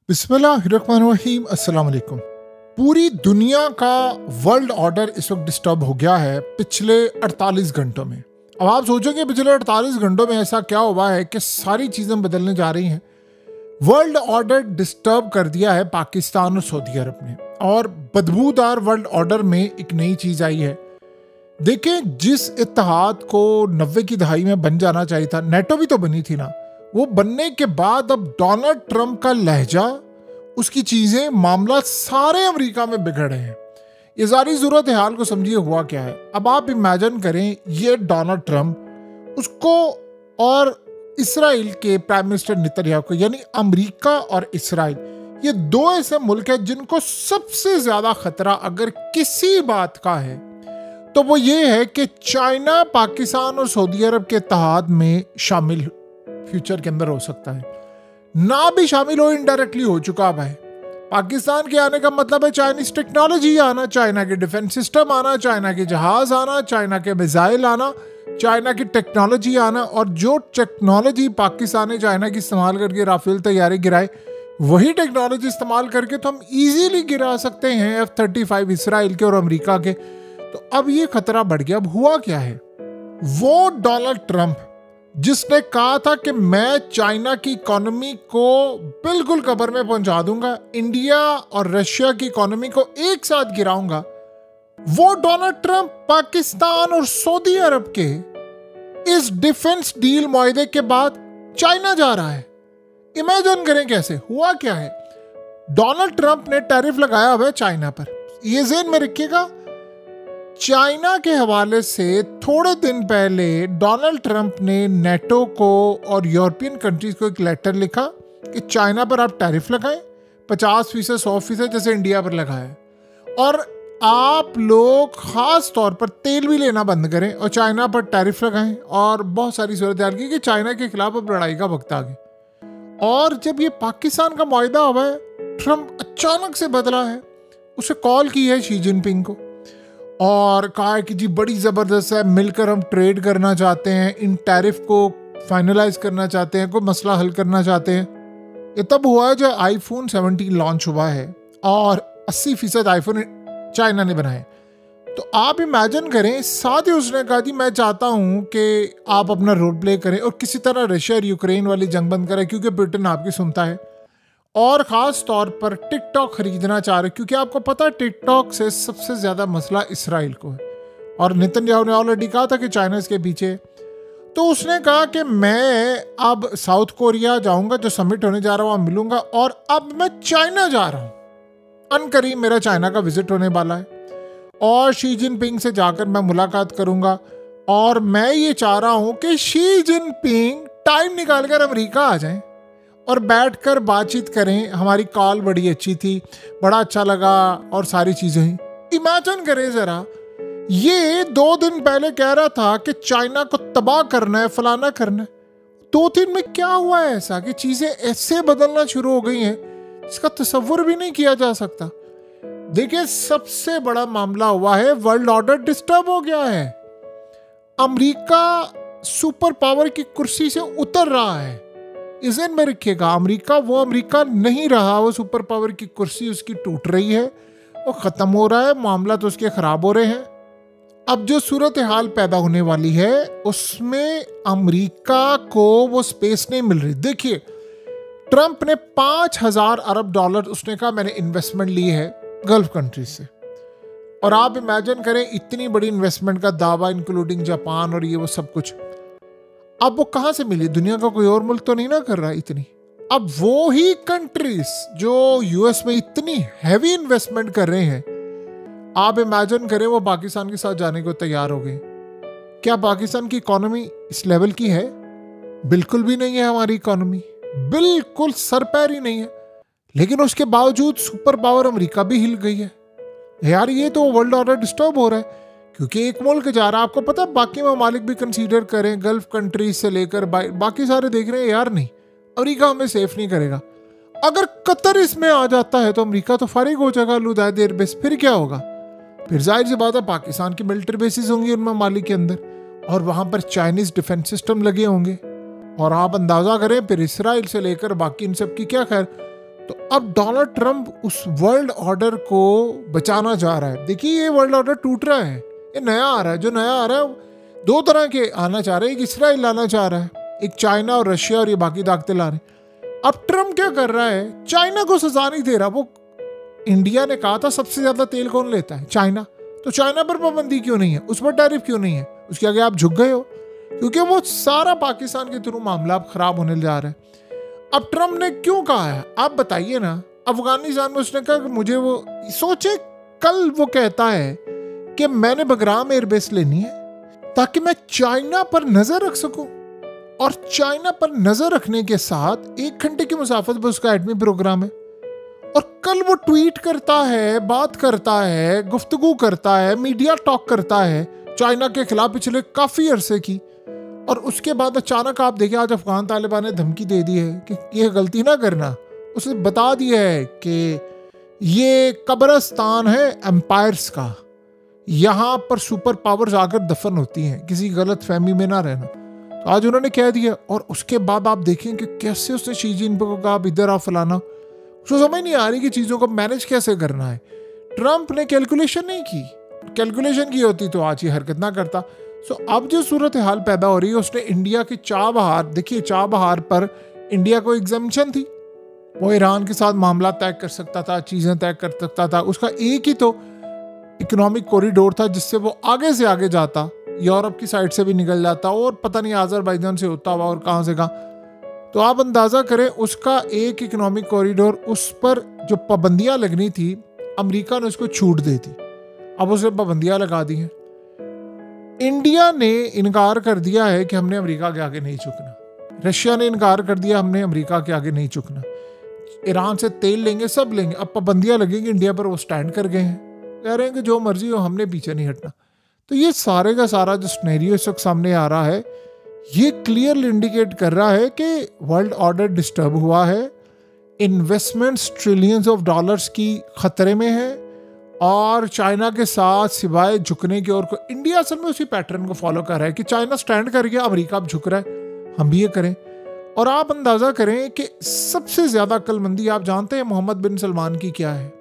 बिस्मिल्लाहिर्रहमानिर्रहीम, अस्सलाम वालेकुम। पूरी दुनिया का वर्ल्ड ऑर्डर इस वक्त डिस्टर्ब हो गया है पिछले 48 घंटों में। अब आप सोचोगे पिछले 48 घंटों में ऐसा क्या हुआ है कि सारी चीज़ें बदलने जा रही हैं। वर्ल्ड ऑर्डर डिस्टर्ब कर दिया है पाकिस्तान और सऊदी अरब ने, और बदबूदार वर्ल्ड ऑर्डर में एक नई चीज़ आई है। देखें, जिस इत्तेहाद को 90 की दहाई में बन जाना चाहिए था, नेटो भी तो बनी थी ना, वो बनने के बाद अब डोनाल्ड ट्रंप का लहजा, उसकी चीजें, मामला सारे अमेरिका में बिगड़ रहे हैं। ये सारी सूरत हाल को समझिए हुआ क्या है। अब आप इमेजिन करें, ये डोनाल्ड ट्रंप उसको और इसराइल के प्राइम मिनिस्टर नेतन्याहू को, यानी अमेरिका और इसराइल, ये दो ऐसे मुल्क हैं जिनको सबसे ज्यादा खतरा अगर किसी बात का है तो वो ये है कि चाइना पाकिस्तान और सऊदी अरब के इत्तेहाद में शामिल फ्यूचर के अंदर हो सकता है। ना भी शामिल हो, इनडायरेक्टली हो चुका है। पाकिस्तान के आने का मतलब है चाइनीज टेक्नोलॉजी आना, चाइना के डिफेंस सिस्टम आना, चाइना के जहाज आना, चाइना के मिसाइल आना, चाइना की टेक्नोलॉजी आना। और जो टेक्नोलॉजी पाकिस्तान ने चाइना की इस्तेमाल करके राफेल तैयारी गिराए, वही टेक्नोलॉजी इस्तेमाल करके तो हम इजीली गिरा सकते हैं F-35 इसराइल के और अमेरिका के। तो अब ये खतरा बढ़ गया। अब हुआ क्या है, वो डोनाल्ड ट्रंप जिसने कहा था कि मैं चाइना की इकोनॉमी को बिल्कुल कब्र में पहुंचा दूंगा, इंडिया और रशिया की इकोनॉमी को एक साथ गिराऊंगा, वो डोनाल्ड ट्रंप पाकिस्तान और सऊदी अरब के इस डिफेंस डील मुआहदे के बाद चाइना जा रहा है। इमेजिन करें कैसे हुआ क्या है। डोनाल्ड ट्रंप ने टैरिफ लगाया हुआ है चाइना पर। ये ज़हन में रखिएगा, चाइना के हवाले से थोड़े दिन पहले डोनाल्ड ट्रंप ने नेटो को और यूरोपियन कंट्रीज को एक लेटर लिखा कि चाइना पर आप टैरिफ लगाएं 50%, 100%, जैसे इंडिया पर लगाया, और आप लोग खास तौर पर तेल भी लेना बंद करें और चाइना पर टैरिफ लगाएं। और बहुत सारी सूरत हाल की कि चाइना के खिलाफ अब लड़ाई का वक्त आ गया। और जब ये पाकिस्तान का मुआहदा हुआ है, ट्रंप अचानक से बदला है। उसे कॉल की है शी जिनपिंग को और कहा है कि जी बड़ी ज़बरदस्त है, मिलकर हम ट्रेड करना चाहते हैं, इन टैरिफ को फाइनलाइज करना चाहते हैं, कोई मसला हल करना चाहते हैं। ये तब हुआ है जब आईफोन 17 लॉन्च हुआ है और 80% आईफोन चाइना ने बनाए। तो आप इमेजिन करें, साथ ही उसने कहा जी मैं चाहता हूँ कि आप अपना रोल प्ले करें और किसी तरह रशिया और यूक्रेन वाली जंग बंद करें, क्योंकि ब्रिटेन आपकी सुनता है, और ख़ास तौर पर टिकटॉक खरीदना चाह रहे, क्योंकि आपको पता है टिकटॉक से सबसे ज़्यादा मसला इसराइल को है और नेतन्याहू ने ऑलरेडी कहा था कि चाइना इसके पीछे। तो उसने कहा कि मैं अब साउथ कोरिया जाऊंगा, जो समिट होने जा रहा है वहाँ मिलूंगा, और अब मैं चाइना जा रहा हूँ। अनकरीब मेरा चाइना का विजिट होने वाला है और शी जिनपिंग से जाकर मैं मुलाकात करूंगा, और मैं ये चाह रहा हूँ कि शी जिनपिंग टाइम निकाल कर अमेरिका आ जाएं और बैठकर बातचीत करें। हमारी कॉल बड़ी अच्छी थी, बड़ा अच्छा लगा और सारी चीज़ें ही। इमेजिन करें ज़रा, ये 2 दिन पहले कह रहा था कि चाइना को तबाह करना है, फलाना करना है। 2-3 में क्या हुआ है ऐसा कि चीज़ें ऐसे बदलना शुरू हो गई हैं, इसका तसव्वुर भी नहीं किया जा सकता। देखिए, सबसे बड़ा मामला हुआ है, वर्ल्ड ऑर्डर डिस्टर्ब हो गया है। अमेरिका सुपर पावर की कुर्सी से उतर रहा है। इसे में रखिएगा, अमेरिका वो अमेरिका नहीं रहा, वो सुपर पावर की कुर्सी उसकी टूट रही है, वो ख़त्म हो रहा है, मामला तो उसके ख़राब हो रहे हैं। अब जो सूरत हाल पैदा होने वाली है उसमें अमेरिका को वो स्पेस नहीं मिल रही। देखिए, ट्रंप ने $5000 अरब उसने कहा मैंने इन्वेस्टमेंट ली है गल्फ कंट्रीज से, और आप इमेजिन करें इतनी बड़ी इन्वेस्टमेंट का दावा, इंक्लूडिंग जापान और ये वो सब कुछ। अब वो कहाँ से मिली? दुनिया का कोई और मुल्क तो नहीं ना कर रहा इतनी। अब वो ही कंट्रीज जो यूएस में इतनी हैवी इन्वेस्टमेंट कर रहे हैं, आप इमेजिन करें वो पाकिस्तान के साथ जाने को तैयार हो गए। क्या पाकिस्तान की इकोनॉमी इस लेवल की है? बिल्कुल भी नहीं है। हमारी इकोनॉमी बिल्कुल सर पैर ही नहीं है, लेकिन उसके बावजूद सुपर पावर अमेरिका भी हिल गई है। यार, ये तो वर्ल्ड ऑर्डर डिस्टर्ब हो रहा है, क्योंकि एक मुल्क जा रहा है। आपको पता है बाकी ममालिक भी कंसीडर करें, गल्फ कंट्रीज से लेकर बाकी सारे देख रहे हैं, यार नहीं, अमेरिका हमें सेफ नहीं करेगा। अगर कतर इसमें आ जाता है तो अमेरिका तो फारिग हो जाएगा लुदायद एयरबेस। फिर क्या होगा? फिर जाहिर सी बात है पाकिस्तान की मिलिट्री बेसिस होंगी उन ममालिक के अंदर, और वहाँ पर चाइनीज डिफेंस सिस्टम लगे होंगे, और आप अंदाज़ा करें फिर इसराइल से लेकर बाकी इन सब की क्या खैर। तो अब डोनाल्ड ट्रंप उस वर्ल्ड ऑर्डर को बचाना चाह रहा है। देखिए ये वर्ल्ड ऑर्डर टूट रहा है, ये नया आ रहा है। जो नया आ रहा है दो तरह के आना चाह रहे हैं, एक इसराइल लाना चाह रहा है, एक चाइना और रशिया और ये बाकी ताकतें ला रहे हैं। अब ट्रंप क्या कर रहा है, चाइना को सजा नहीं दे रहा। वो इंडिया ने कहा था सबसे ज्यादा तेल कौन लेता है, चाइना, तो चाइना पर पाबंदी क्यों नहीं है, उस पर टैरिफ क्यों नहीं है, उसके आगे आप झुक गए हो, क्योंकि वो सारा पाकिस्तान के थ्रू मामला अब खराब होने जा रहा है। अब ट्रंप ने क्यों कहा है आप बताइए ना। अफगानिस्तान में उसने कहा कि मुझे वो सोचे, कल वो कहता है कि मैंने बगराम एयरबेस लेनी है ताकि मैं चाइना पर नजर रख सकूं, और चाइना पर नजर रखने के साथ 1 घंटे की मुसाफत पर उसका एटमी प्रोग्राम है। और कल वो ट्वीट करता है, बात करता है, गुफ्तगू करता है, मीडिया टॉक करता है चाइना के खिलाफ पिछले काफी अरसे की, और उसके बाद अचानक आप देखिए आज अफगान तालिबान ने धमकी दे दी है कि ये गलती ना करना। उसे बता दिया है कि ये कब्रिस्तान है एम्पायर्स का, यहाँ पर सुपर पावर्स आकर दफन होती हैं, किसी गलत फहमी में ना रहना। तो आज उन्होंने कह दिया, और उसके बाद आप देखें कि कैसे उसने शी जिनपिंग को कहा इधर आप फलाना। उसको समझ नहीं आ रही कि चीज़ों को मैनेज कैसे करना है। ट्रंप ने कैलकुलेशन नहीं की, कैलकुलेशन की होती तो आज ये हरकत ना करता। सो अब जो सूरत हाल पैदा हो रही है, उसने इंडिया के चाबहार, देखिए चाबहार पर इंडिया को एग्जम्पशन थी, वो ईरान के साथ मामला तय कर सकता था, चीज़ें तय कर सकता था, उसका एक ही तो इकोनॉमिक कॉरिडोर था जिससे वो आगे से आगे जाता, यूरोप की साइड से भी निकल जाता और पता नहीं आज़रबाईजान से होता हुआ और कहाँ से कहाँ। तो आप अंदाज़ा करें उसका एक इकोनॉमिक कॉरिडोर, उस पर जो पाबंदियाँ लगनी थी अमेरिका ने उसको छूट दी थी, अब उसने पाबंदियाँ लगा दी हैं। इंडिया ने इनकार कर दिया है कि हमने अमेरिका के आगे नहीं झुकना, रशिया ने इनकार कर दिया हमने अमेरिका के आगे नहीं झुकना, ईरान से तेल लेंगे, सब लेंगे, अब पाबंदियाँ लगेंगी इंडिया पर, वो स्टैंड कर गए हैं, कह रहे हैं कि जो मर्जी हो हमने पीछे नहीं हटना। तो ये सारे का सारा जो सिनेरियो इस वक्त सामने आ रहा है, ये क्लियरली इंडिकेट कर रहा है कि वर्ल्ड ऑर्डर डिस्टर्ब हुआ है, इन्वेस्टमेंट्स ट्रिलियंस ऑफ डॉलर्स की खतरे में है, और चाइना के साथ सिवाय झुकने की और को इंडिया असल में उसी पैटर्न को फॉलो कर रहा है कि चाइना स्टैंड कर गया, अमेरिका अब झुक रहा है, हम भी ये करें। और आप अंदाज़ा करें कि सबसे ज़्यादा अक्लमंदी आप जानते हैं मोहम्मद बिन सलमान की क्या है।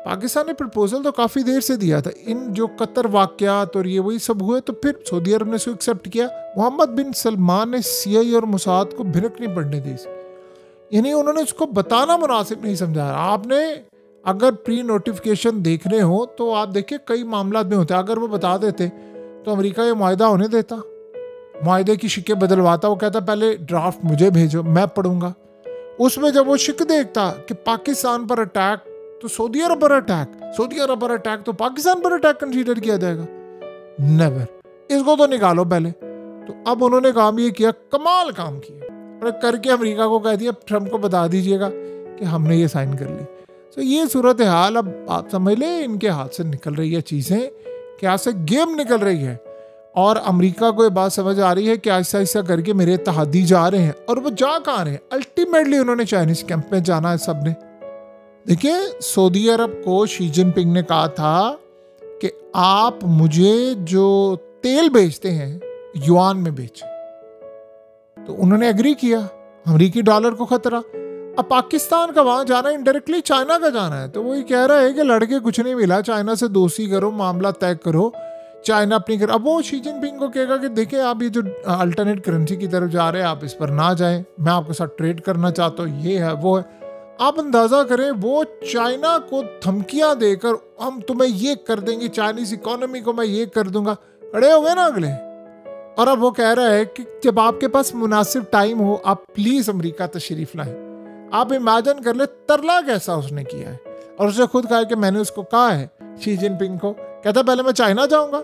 पाकिस्तान ने प्रपोजल तो काफ़ी देर से दिया था, इन जो कतर वाक़यात और ये वही सब हुए तो फिर सऊदी अरब ने इसको एक्सेप्ट किया। मोहम्मद बिन सलमान ने CIA और मोसाद को भिनक नहीं पड़ने दी, यानी उन्होंने उसको बताना मुनासिब नहीं समझा। आपने अगर प्री नोटिफिकेशन देखने हो तो आप देखिए कई मामला में होते हैं, अगर वो बता देते तो अमेरिका ये मुआहदा होने देता, मुआहदे की शिकें बदलवाता, वो कहता पहले ड्राफ्ट मुझे भेजो मैं पढ़ूंगा। उसमें जब वो शिक देखता कि पाकिस्तान पर अटैक तो सऊदी अरब पर अटैक, सऊदी अरब पर अटैक तो पाकिस्तान पर अटैक कंसीडर किया जाएगा, नेवर, इसको तो निकालो पहले। तो अब उन्होंने काम ये किया, कमाल काम किया, और करके अमेरिका को कह दिया ट्रंप को बता दीजिएगा कि हमने ये साइन कर ली। तो ये सूरत हाल अब आप समझ लें इनके हाथ से निकल रही है, चीज़ें क्या से गेम निकल रही है, और अमेरिका को ये बात समझ आ रही है कि ऐसा ऐसा करके मेरे इत्तेहादी जा रहे हैं, और वो जा कहाँ रहे हैं, अल्टीमेटली उन्होंने चाइनीज कैंप में जाना है सब ने। देखिए सऊदी अरब को शी जिनपिंग ने कहा था कि आप मुझे जो तेल बेचते हैं युआन में बेचें, तो उन्होंने एग्री किया, अमेरिकी डॉलर को खतरा। अब पाकिस्तान का वहां जाना इनडायरेक्टली चाइना का जाना है, तो वही कह रहा है कि लड़के कुछ नहीं मिला, चाइना से दोस्ती करो, मामला तय करो, चाइना अपनी कर। अब वो शी जिनपिंग को कहेगा कि देखिए आप ये जो अल्टरनेट करेंसी की तरफ जा रहे हैं आप इस पर ना जाएं, मैं आपके साथ ट्रेड करना चाहता हूँ, ये है वो है। आप अंदाज़ा करें वो चाइना को धमकियां देकर हम तुम्हें ये कर देंगे, चाइनीज इकोनॉमी को मैं ये कर दूंगा, खड़े हो गए ना अगले। और अब वो कह रहा है कि जब आपके पास मुनासिब टाइम हो आप प्लीज़ अमेरिका तशरीफ लाएं। आप इमेजिन कर ले तरला कैसा उसने किया है, और उसने खुद कहा कि मैंने उसको कहा है शी जिनपिंग को, कहता पहले मैं चाइना जाऊंगा,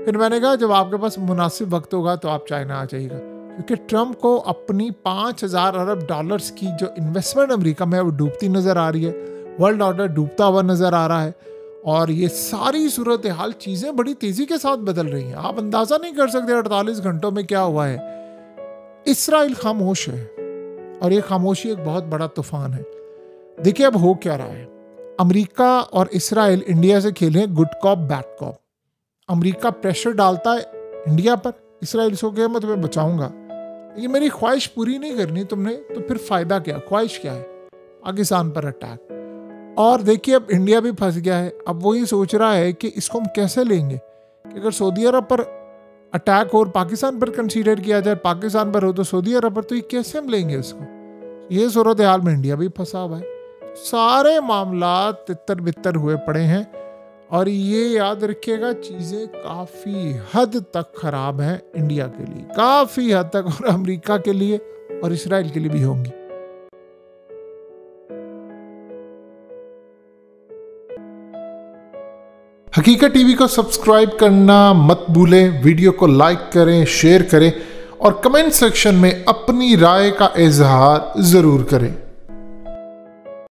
फिर मैंने कहा जब आपके पास मुनासिब वक्त होगा तो आप चाइना आ जाइएगा, क्योंकि ट्रंप को अपनी 5,000 अरब डॉलर्स की जो इन्वेस्टमेंट अमेरिका में वो डूबती नज़र आ रही है, वर्ल्ड ऑर्डर डूबता हुआ नज़र आ रहा है, और ये सारी सूरत हाल चीज़ें बड़ी तेज़ी के साथ बदल रही हैं। आप अंदाज़ा नहीं कर सकते 48 घंटों में क्या हुआ है। इसराइल खामोश है, और ये खामोशी एक बहुत बड़ा तूफान है। देखिए अब हो क्या रहा है, अमेरिका और इसराइल इंडिया से खेले good cop bad cop. America pressure डालता है इंडिया पर, इसराइल सो गया मैं तुम्हें बचाऊंगा, ये मेरी ख्वाहिश पूरी नहीं करनी तुमने, तो फिर फ़ायदा क्या, ख्वाहिश क्या है, पाकिस्तान पर अटैक। और देखिए अब इंडिया भी फंस गया है। अब वो ये सोच रहा है कि इसको हम कैसे लेंगे, कि अगर सऊदी अरब पर अटैक हो और पाकिस्तान पर कंसीडर किया जाए, पाकिस्तान पर हो तो सऊदी अरब पर, तो ये कैसे हम लेंगे इसको। ये सूरत हाल में इंडिया भी फंसा हुआ है। सारे मामला तितर बितर हुए पड़े हैं और ये याद रखिएगा चीज़ें काफ़ी हद तक ख़राब हैं इंडिया के लिए, काफ़ी हद तक, और अमेरिका के लिए और इसराइल के लिए भी होंगी। हकीकत टीवी को सब्सक्राइब करना मत भूलें, वीडियो को लाइक करें, शेयर करें और कमेंट सेक्शन में अपनी राय का इजहार ज़रूर करें।